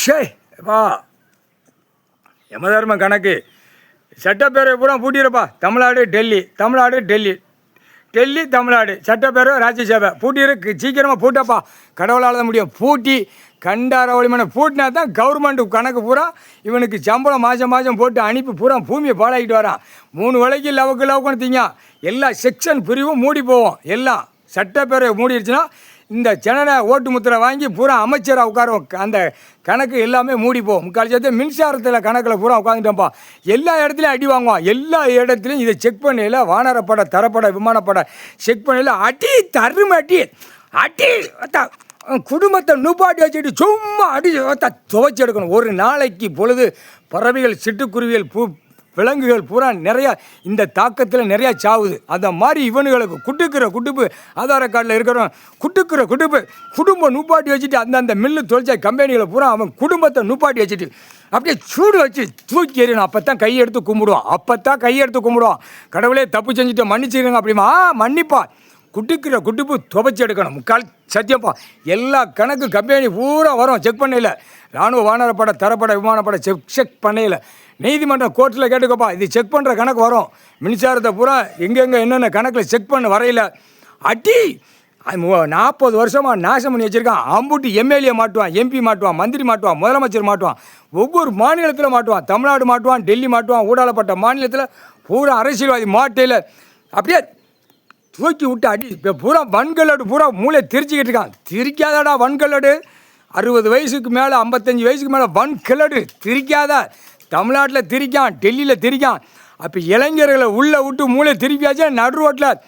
ஷே வா யமதர்ம கணக்கு சட்டப்பேரவை பூரா பூட்டியிருப்பா. தமிழ்நாடு டெல்லி, தமிழ்நாடு டெல்லி, டெல்லி தமிழ்நாடு, சட்டப்பேரவை ராஜ்யசபை பூட்டியிருக்கு. சீக்கிரமாக பூட்டப்பா, கடவுளால் தான் முடியும். பூட்டி கண்டார ஒளிமனை பூட்டினா தான் கவர்மெண்ட்டு கணக்கு பூரா இவனுக்கு சம்பளம் மாதம் போட்டு அனுப்பி பூரா பூமியை பாழாக்கிட்டு வரான். 3 வேளைக்கு லவுக்குன்னு திங்க எல்லா செக்ஷன் பிரிவும் மூடி போவோம். எல்லாம் சட்டப்பேரவை மூடிடுச்சுன்னா இந்த ஜனன ஓட்டு முத்திரை வாங்கி பூரா அமைச்சராக உட்காரும். அந்த கணக்கு எல்லாமே மூடி போகும். முக்கால் சேர்த்து மின்சாரத்தில் கணக்கில் பூரா உட்காந்துட்டோம்ப்பா. எல்லா இடத்துலையும் அடி வாங்குவான். எல்லா இடத்துலையும் இதை செக் பண்ணல. வானரப்படை, தரப்படை, விமானப்படை செக் பண்ணல. அடி தரும அடி அடி குடும்பத்தை நூப்பாட்டி வச்சுட்டு சும்மா அடி துவைச்சி எடுக்கணும். ஒரு நாளைக்கு பொழுது பறவைகள், சிட்டுக்குருவிகள், விலங்குகள் பூரா நிறையா இந்த தாக்கத்தில் நிறையா சாவுது. அந்த மாதிரி இவனுங்களுக்கு குட்டுக்கிற குட்டுப்பு ஆதார கார்டில் இருக்கிறவன் குட்டுக்கிற குட்டுப்பு குடும்பம் நூப்பாட்டி வச்சுட்டு அந்தந்த மில்லு தொழிற்சா கம்பெனிகளை பூரா அவன் குடும்பத்தை நூப்பாட்டி வச்சுட்டு அப்படியே சூடு வச்சு தூக்கி எறியணும். அப்போ தான் கையெடுத்து கும்பிடுவான். கடவுளே தப்பு செஞ்சுட்டு மன்னிச்சுக்கிறேங்க அப்படிமா மன்னிப்பா. குட்டுக்கிற குட்டுப்பு துவைச்சி எடுக்கணும். முக்கால் சத்தியப்பா. எல்லா கணக்கு கம்பெனி பூரா வரும். செக் பண்ணல. இராணுவ வானரப்படை, தரப்படை, விமானப்படை செக் பண்ணல. நீதிமன்றம் கோர்ட்டில் கேட்டுக்கப்பா. இது செக் பண்ணுற கணக்கு வரும். மின்சாரத்தை பூரா எங்கெங்கே என்னென்ன கணக்கில் செக் பண்ண வரையில் அடி 40 வருஷமாக நாசம் பண்ணி வச்சுருக்கான். அம்புட்டு எம்எல்ஏ மாட்டுவான், எம்பி மாட்டுவான், மந்திரி மாட்டுவான், முதலமைச்சர் மாட்டுவான், ஒவ்வொரு மாநிலத்தில் மாட்டுவான். தமிழ்நாடு மாட்டுவான், டெல்லி மாட்டுவான், ஊடாலப்பட்ட மாநிலத்தில் பூரா அரசியல்வாதி மாட்டையில் அப்படியே தூக்கி விட்டு அடி. இப்போ பூரா வன்கல்லடு பூரா மூளை திரிச்சிக்கிட்டு இருக்கான். திரிக்காதாடா வன்கல்லடு. 60 வயசுக்கு மேலே, 55 வயசுக்கு மேலே வன்கல்லடு திரிக்காதா. தமிழ்நாட்டில் திரிக்கான், டெல்லியில் திரிக்கான். அப்போ இளைஞர்களை உள்ளே விட்டு மூளை திருப்பியாச்சா நடு ரோட்டில்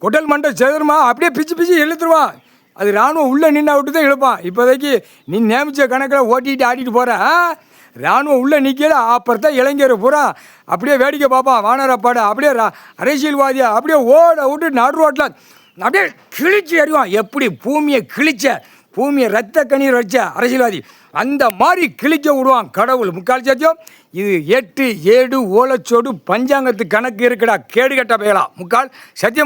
குடல் மண்டை செதறுமா அப்படியே பிச்சு இழுத்துருவான். அது இராணுவம் உள்ளே நின்னா விட்டு தான் இழுப்பான். இப்போதைக்கு நீ நியமித்த கணக்கில் ஓட்டிகிட்டு ஆடிட்டு போகிற. இராணுவம் உள்ளே நிற்கல. அப்புறம் தான் இளைஞர் பூரா அப்படியே வேடிக்கை பார்ப்பான். வானரப்பாடு அப்படியே அரசியல்வாதியா அப்படியே ஓட விட்டு நடு ரோட்டில் அப்படியே கிழிச்சு எறிவான். எப்படி பூமியை ரத்த கண்ணீர் வச்ச அரசியல்வாதி அந்த மாதிரி கிழிக்க விடுவான் கடவுள். முக்கால் சத்தியம். இது 8, 7 ஓலச்சோடு பஞ்சாங்கத்து கணக்கு இருக்குடா. கேடு கட்ட பயலாம். முக்கால் சத்தியம்.